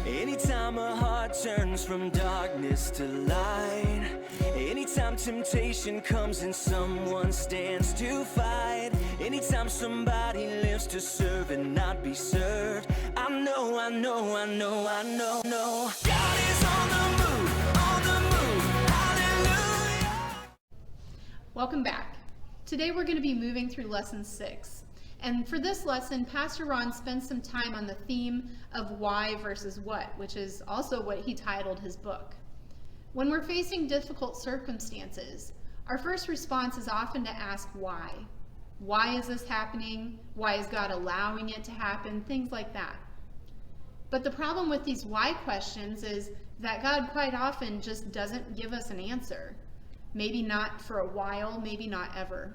Anytime a heart turns from darkness to light, anytime temptation comes and someone stands to fight, anytime somebody lives to serve and not be served, I know God is on the move, hallelujah. Welcome back. Today we're going to be moving through lesson 6. And for this lesson, Pastor Ron spends some time on the theme of why versus what, which is also what he titled his book. When we're facing difficult circumstances, our first response is often to ask why. Why is this happening? Why is God allowing it to happen? Things like that. But the problem with these why questions is that God quite often just doesn't give us an answer. Maybe not for a while, maybe not ever.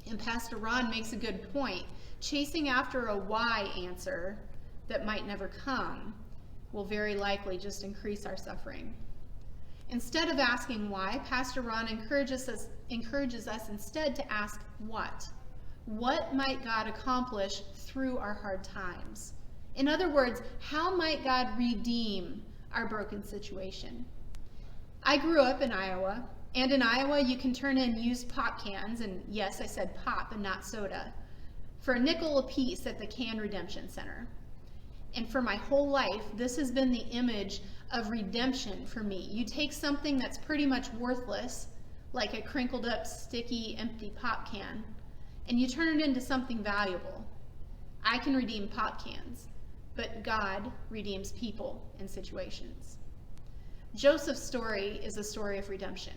And Pastor Ron makes a good point. Chasing after a why answer that might never come will very likely just increase our suffering. Instead of asking why, Pastor Ron encourages us instead to ask what. What might God accomplish through our hard times? In other words, how might God redeem our broken situation? I grew up in Iowa. And in Iowa, you can turn in used pop cans, and yes, I said pop and not soda, for a nickel a piece at the Can Redemption Center. And for my whole life, this has been the image of redemption for me. You take something that's pretty much worthless, like a crinkled up, sticky, empty pop can, and you turn it into something valuable. I can redeem pop cans, but God redeems people and situations. Joseph's story is a story of redemption.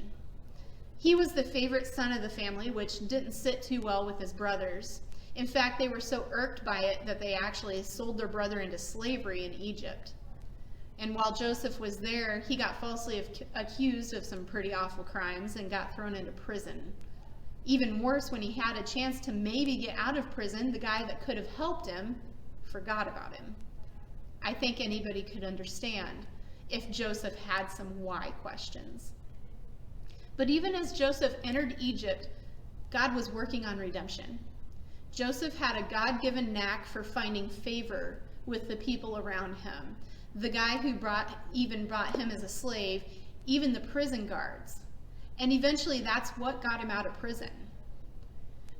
He was the favorite son of the family, which didn't sit too well with his brothers. In fact, they were so irked by it that they actually sold their brother into slavery in Egypt. And while Joseph was there, he got falsely accused of some pretty awful crimes and got thrown into prison. Even worse, when he had a chance to maybe get out of prison, the guy that could have helped him forgot about him. I think anybody could understand if Joseph had some why questions. But even as Joseph entered Egypt, God was working on redemption. Joseph had a God-given knack for finding favor with the people around him. The guy who even brought him as a slave, even the prison guards. And eventually that's what got him out of prison.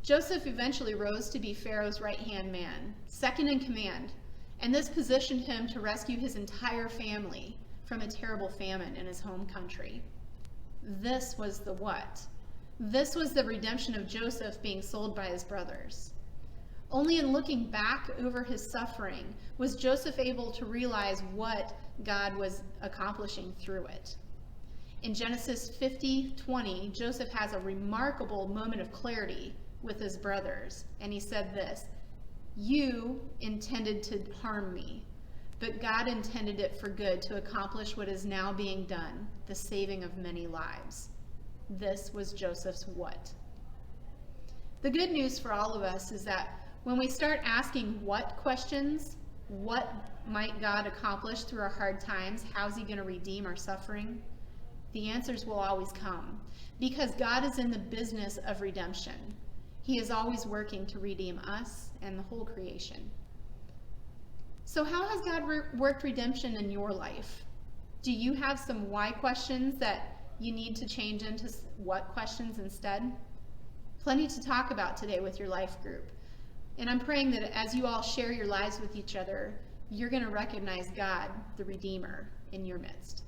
Joseph eventually rose to be Pharaoh's right-hand man, second in command, and this positioned him to rescue his entire family from a terrible famine in his home country. This was the what. This was the redemption of Joseph being sold by his brothers. Only in looking back over his suffering was Joseph able to realize what God was accomplishing through it. In Genesis 50:20, Joseph has a remarkable moment of clarity with his brothers, and he said this, "You intended to harm me, but God intended it for good to accomplish what is now being done, the saving of many lives." This was Joseph's what. The good news for all of us is that when we start asking what questions, what might God accomplish through our hard times, how's he going to redeem our suffering, the answers will always come, because God is in the business of redemption. He is always working to redeem us and the whole creation. So how has God worked redemption in your life? Do you have some why questions that you need to change into what questions instead? Plenty to talk about today with your life group. And I'm praying that as you all share your lives with each other, you're going to recognize God, the Redeemer, in your midst.